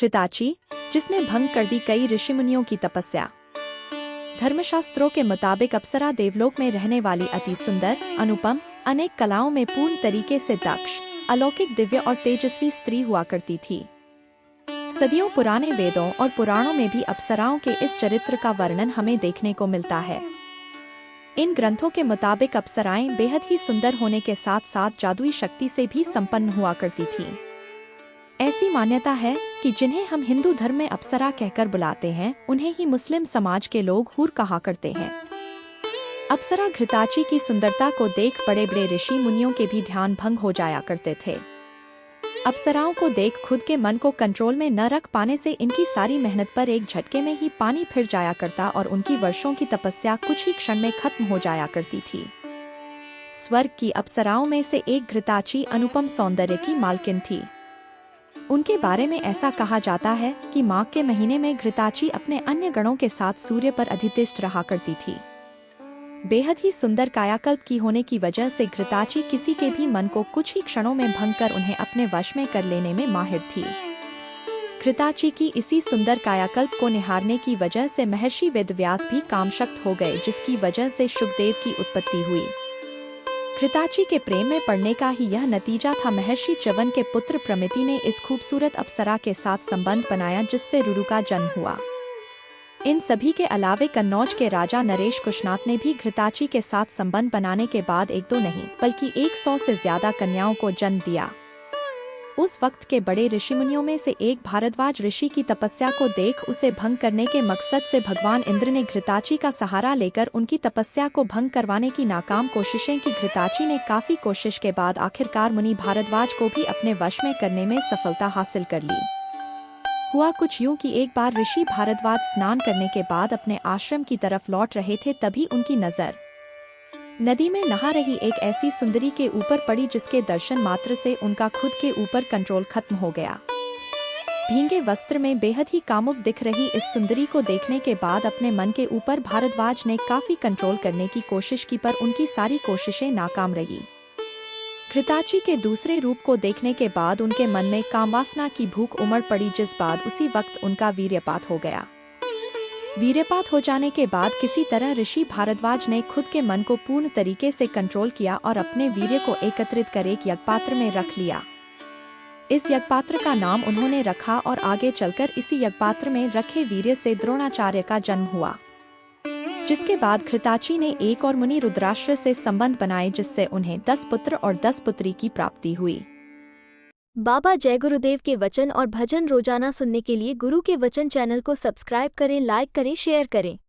घृताची, जिसने भंग कर दी कई ऋषिमुनियों की तपस्या। धर्मशास्त्रों के मुताबिक अप्सरा देवलोक में रहने वाली अति सुंदर, अनुपम, अनेक कलाओं में पूर्ण तरीके से दक्ष, अलौकिक, दिव्य और तेजस्वी स्त्री हुआ करती थी। सदियों पुराने वेदों और पुराणों में भी अप्सराओं के इस चरित्र का वर्णन हमें देखने को मिलता है। इन ग्रंथों के मुताबिक अप्सराएं बेहद ही सुंदर होने के साथ साथ जादुई शक्ति से भी संपन्न हुआ करती थीं। ऐसी मान्यता है कि जिन्हें हम हिंदू धर्म में अप्सरा कहकर बुलाते हैं, उन्हें ही मुस्लिम समाज के लोग हूर कहा करते हैं। अप्सरा घृताची की सुंदरता को देख बड़े बड़े ऋषि मुनियों के भी ध्यान भंग हो जाया करते थे। अप्सराओं को देख खुद के मन को कंट्रोल में न रख पाने से इनकी सारी मेहनत पर एक झटके में ही पानी फिर जाया करता और उनकी वर्षों की तपस्या कुछ ही क्षण में खत्म हो जाया करती थी। स्वर्ग की अप्सराओं में से एक घृताची अनुपम सौंदर्य की मालकिन थी। उनके बारे में ऐसा कहा जाता है कि माघ के महीने में घृताची अपने अन्य गणों के साथ सूर्य पर अधिष्ठित रहा करती थी। बेहद ही सुंदर कायाकल्प की होने की वजह से घृताची किसी के भी मन को कुछ ही क्षणों में भंग कर उन्हें अपने वश में कर लेने में माहिर थी। घृताची की इसी सुंदर कायाकल्प को निहारने की वजह से महर्षि वेदव्यास भी कामशक्त हो गए, जिसकी वजह से शुकदेव की उत्पत्ति हुई। घृताची के प्रेम में पड़ने का ही यह नतीजा था। महर्षि च्यवन के पुत्र प्रमिति ने इस खूबसूरत अप्सरा के साथ संबंध बनाया, जिससे रुरु का जन्म हुआ। इन सभी के अलावे कन्नौज के राजा नरेश कुशनाथ ने भी घृताची के साथ संबंध बनाने के बाद एक दो नहीं बल्कि 100 से ज्यादा कन्याओं को जन्म दिया। उस वक्त के बड़े ऋषिमुनियों में से एक भारद्वाज ऋषि की तपस्या को देख उसे भंग करने के मकसद से भगवान इंद्र ने घृताची का सहारा लेकर उनकी तपस्या को भंग करवाने की नाकाम कोशिशें की। घृताची ने काफी कोशिश के बाद आखिरकार मुनि भारद्वाज को भी अपने वश में करने में सफलता हासिल कर ली। हुआ कुछ यूं कि एक बार ऋषि भारद्वाज स्नान करने के बाद अपने आश्रम की तरफ लौट रहे थे, तभी उनकी नजर नदी में नहा रही एक ऐसी सुंदरी के ऊपर पड़ी जिसके दर्शन मात्र से उनका खुद के ऊपर कंट्रोल खत्म हो गया। भींगे वस्त्र में बेहद ही कामुक दिख रही इस सुंदरी को देखने के बाद अपने मन के ऊपर भारद्वाज ने काफी कंट्रोल करने की कोशिश की, पर उनकी सारी कोशिशें नाकाम रही। घृताची के दूसरे रूप को देखने के बाद उनके मन में कामवासना की भूख उमड़ पड़ी, जिस बाद उसी वक्त उनका वीर्यपात हो गया। वीर्यपात हो जाने के बाद किसी तरह ऋषि भारद्वाज ने खुद के मन को पूर्ण तरीके से कंट्रोल किया और अपने वीर्य को एकत्रित कर एक यज्ञपात्र में रख लिया। इस यज्ञपात्र का नाम उन्होंने रखा और आगे चलकर इसी यज्ञपात्र में रखे वीर्य से द्रोणाचार्य का जन्म हुआ, जिसके बाद घृताची ने एक और मुनि रुद्राक्ष से संबंध बनाए, जिससे उन्हें 10 पुत्र और 10 पुत्री की प्राप्ति हुई। बाबा जय गुरुदेव के वचन और भजन रोजाना सुनने के लिए गुरु के वचन चैनल को सब्सक्राइब करें, लाइक करें, शेयर करें।